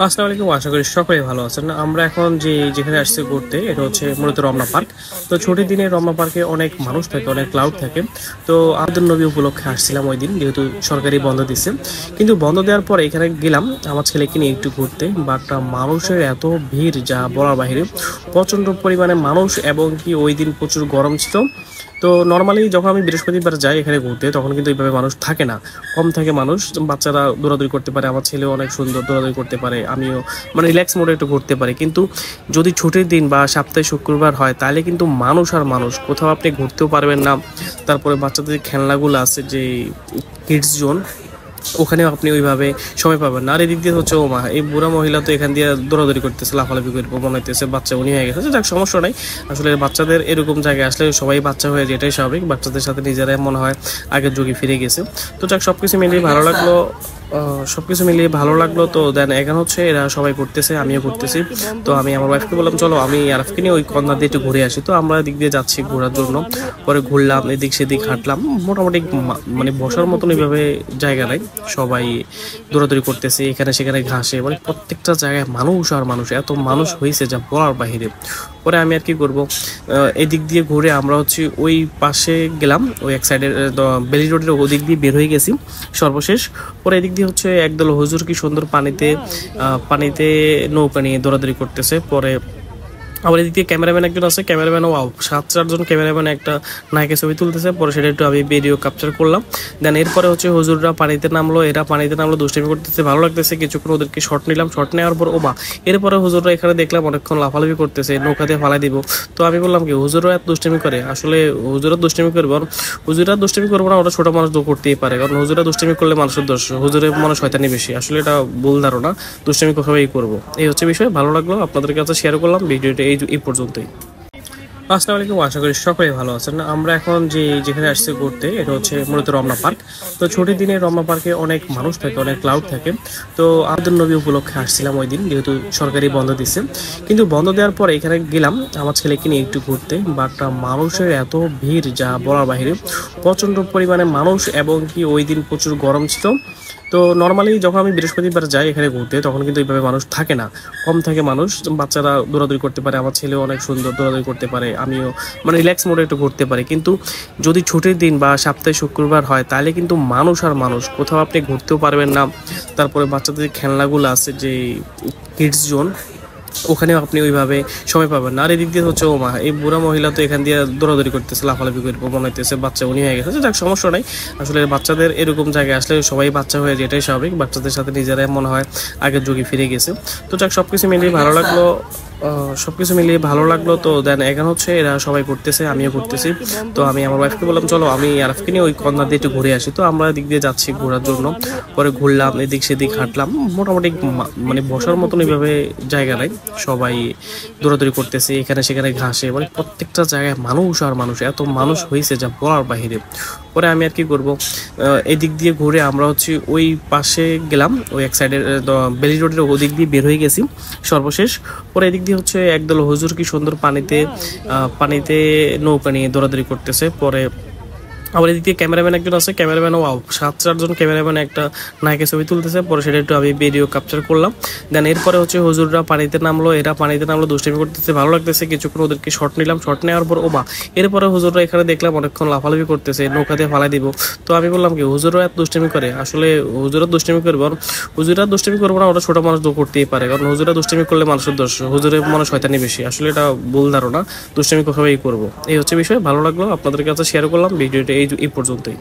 আসসালামু আলাইকুম, আশা করি সকলেই ভালো আছেন। আমরা এখন যেখানে আসছি ঘুরতে, এটা হচ্ছে মূলত রমনা পার্ক। তো ছুটির দিনে রমনা পার্কে অনেক মানুষ থাকে, অনেক ক্লাউড থাকে। তো আব্দুল নবী উপলক্ষে আসছিলাম ওই দিন, যেহেতু সরকারি বন্ধ দিচ্ছে। কিন্তু বন্ধ দেওয়ার পরে এখানে গেলাম আমার ছেলেকে নিয়ে একটু ঘুরতে, বাট মানুষের এত ভিড় যা বলার বাইরে, প্রচণ্ড পরিমাণে মানুষ, এবং কি ওই দিন প্রচুর গরম ছিল। তো নর্মালি যখন আমি বৃহস্পতিবার যাই এখানে ঘুরতে, তখন কিন্তু এইভাবে মানুষ থাকে না, কম থাকে মানুষ। বাচ্চারা দৌড়াদৌড়ি করতে পারে, আমার ছেলেও অনেক সুন্দর দৌড়াদৌড়ি করতে পারে, আমিও মানে রিল্যাক্স মোডে একটু ঘুরতে পারি। কিন্তু যদি ছুটির দিন বা সপ্তাহে শুক্রবার হয়, তাহলে কিন্তু মানুষ আর মানুষ, কোথাও আপনি ঘুরতেও পারবেন না। তারপরে বাচ্চাদের খেলনাগুলো আছে, যে কিডস জোন, ওখানেও আপনি ওইভাবে সময় পাবেন না। আর এদিক দিয়ে হচ্ছে ও মা, এই বুড়া মহিলা তো এখান দিয়ে দৌড়াদৌড়ি করতেছে, লাফালাফি করে মনে হইতেছে বাচ্চা উনি হয়ে গেছে। যাক, সমস্যা নাই। আসলে বাচ্চাদের এরকম জায়গায় আসলে সবাই বাচ্চা হয়ে যায়, এটাই স্বাভাবিক। বাচ্চাদের সাথে নিজেরাই মনে হয় আগের যুগে ফিরে গেছে। তো যাক, সবকিছু মিলিয়ে ভালো লাগলো। তো দেন এখন হচ্ছে এরা সবাই করতেছে, আমিও করতেছি। তো আমি আমার ওয়াইফকে বললাম, চলো আমি আরফকে নিয়ে ওই কর্নার দিয়ে একটু ঘুরে আসি। তো আমরা দিক দিয়ে যাচ্ছি ঘোরার জন্য। পরে ঘুরলাম, এদিক সেদিক হাঁটলাম। মোটামুটি মানে বসার মতন এইভাবে জায়গা নাই, সবাই দৌড়াদৌড়ি করতেছে এখানে সেখানে ঘাসে, মানে প্রত্যেকটা জায়গায় মানুষ আর মানুষ, এত মানুষ হয়েছে যা বলার বাহিরে। পরে আমি আর কি করবো, এদিক দিয়ে ঘুরে আমরা হচ্ছে ওই পাশে গেলাম, ওই এক সাইডের বেলি রোডের ওদিক দিয়ে বের হয়ে গেছি সর্বশেষ। পরে এদিক দিয়ে হচ্ছে একদল হুজুর কি সুন্দর পানিতে নৌকা নিয়ে দৌড়াদৌড়ি করতেছে। পরে আবার এদিক দিয়ে ক্যামেরাম্যান একজন আছে, ক্যামেরাম্যানও 7-4 জন ক্যামেরাম্যান একটা নায়কের ছবি তুলতেছে। পরে সেটা একটু আমি ভিডিও ক্যাপচার করলাম। দেন এরপরে হচ্ছে হুজুররা পানিতে নামলো, এরা পানিতে নামলো, দুষ্টামি করতেছে, ভালো লাগতেছে। কিছুক্ষণ ওদেরকে শর্ট নিলাম, শর্ট নেওয়ার পর এরপরে হুজুররা এখানে দেখলাম অনেকক্ষণ লাফালাফি করতেছে, নৌকা দিয়ে ফালাই দিব। তো আমি বললাম কি, হুজুররা এত দুষ্টামি করে? আসলে হুজুরা দুষ্টামি করবে, হুজুরা দুষ্টামি করবো না, ওরা ছোট মানুষ করতেই পারে, কারণ হুজুরা দুষ্টামি করলে মানুষের দোষ, হুজুরের মনে শয়তানি বেশি। আসলে এটা ভুল ধারণা, দুষ্টামি কোথাও করবো। এই হচ্ছে বিষয়। ভালো লাগলো, আপনাদের কাছে শেয়ার করলাম ভিডিওটা এই পর্যন্তই। আসসালামু আলাইকুম, আশা করি সকলেই ভালো আছেন। আমরা এখন যেখানে আসছি ঘুরতে, এটা হচ্ছে মূলত রমনা পার্ক। তো ছুটির দিনে রমনা পার্কে অনেক মানুষ থাকে, অনেক ক্লাউড থাকে। তো আব্দুল নবী উপলক্ষে আসছিলাম ওই দিন, যেহেতু সরকারি বন্ধ দিচ্ছে। কিন্তু বন্ধ দেওয়ার পরে এখানে গেলাম আমার ছেলেকে নিয়ে একটু ঘুরতে, বাট মানুষের এত ভিড় যা বলার বাইরে, প্রচণ্ড পরিমাণে মানুষ, এবং কি ওই দিন প্রচুর গরম ছিল। তো নর্মালি যখন আমি বৃহস্পতিবার যাই এখানে ঘুরতে, তখন কিন্তু এইভাবে মানুষ থাকে না, কম থাকে মানুষ। বাচ্চারা দৌড়াদৌড়ি করতে পারে, আমার ছেলেও অনেক সুন্দর দৌড়াদৌড়ি করতে পারে, আমিও মানে রিল্যাক্স মোডে একটু ঘুরতে পারি। কিন্তু যদি ছুটির দিন বা সপ্তাহে শুক্রবার হয়, তাহলে কিন্তু মানুষ আর মানুষ, কোথাও আপনি ঘুরতেও পারবেন না। তারপরে বাচ্চাদের খেলনাগুলো আছে, যে কিডস জোন, ওখানেও আপনি ওইভাবে সময় পাবেন না। আর এদিক দিয়ে হচ্ছে ও মা, এই বুড়া মহিলা তো এখান দিয়ে দৌড়াদৌড়ি করতেছে, লাফালাফি করে মনে হইতেছে বাচ্চা উনি হয়ে গেছে। যাক, সমস্যা নাই। আসলে বাচ্চাদের এরকম জায়গায় আসলে সবাই বাচ্চা হয়ে যায়, এটাই স্বাভাবিক। বাচ্চাদের সাথে নিজেরাই মনে হয় আগের যুগে ফিরে গেছে। তো যাক, সবকিছু মিলিয়ে ভালো লাগলো। তো দেন এখন হচ্ছে এরা সবাই করতেছে, আমিও করতেছি। তো আমি আমার ওয়াইফকে বললাম, চলো আমি আরফকে নিয়ে ওই কর্নার দিয়ে একটু ঘুরে আসি। তো আমরা দিক দিয়ে যাচ্ছি ঘোরার জন্য। পরে ঘুরলাম, এদিক সেদিক হাঁটলাম। মোটামুটি মানে বসার মতন এইভাবে জায়গা নাই, সবাই দৌড়াদৌড়ি করতেছে এখানে সেখানে ঘাসে, মানে প্রত্যেকটা জায়গায় মানুষ আর মানুষ, এত মানুষ হয়েছে যা বলার বাহিরে। পরে আমি আর কি করবো, এদিক দিয়ে ঘুরে আমরা হচ্ছে ওই পাশে গেলাম, ওই এক সাইডের বেলি রোডের ওদিক দিয়ে বের হয়ে গেছি সর্বশেষ। পরে এদিক দিয়ে হচ্ছে একদল হুজুর কি সুন্দর পানিতে নৌকা নিয়ে দৌড়াদৌড়ি করতেছে। পরে আবার এদিক দিয়ে ক্যামেরাম্যান একজন আছে, ক্যামেরাম্যানও 7-4 জন ক্যামেরাম্যান একটা নায়কের ছবি তুলতেছে। পরে সেটা একটু আমি ভিডিও ক্যাপচার করলাম। দেন এরপরে হচ্ছে হুজুররা পানিতে নামলো, এরা পানিতে নামলো, দুষ্টামি করতেছে, ভালো লাগতেছে। কিছুক্ষণ ওদেরকে শর্ট নিলাম, শর্ট নেওয়ার পর এরপরে হুজুররা এখানে দেখলাম অনেকক্ষণ লাফালাফি করতেছে, নৌকা দিয়ে ফালাই দিব। তো আমি বললাম কি, হুজুরা এত দুষ্টামি করে? আসলে হুজুরা দুষ্টামি করবে, হুজুরা দুষ্টামি করবো না, ওরা ছোট মানুষ করতেই পারে, কারণ হুজুরা দুষ্টামি করলে মানুষের দোষ, হুজুরের মনে শয়তানি বেশি। আসলে এটা ভুল ধারণা, দুষ্টামি কোথাও করবো। এই হচ্ছে বিষয়। ভালো লাগলো, আপনাদের কাছে শেয়ার করলাম ভিডিওটা এই পর্যন্তই।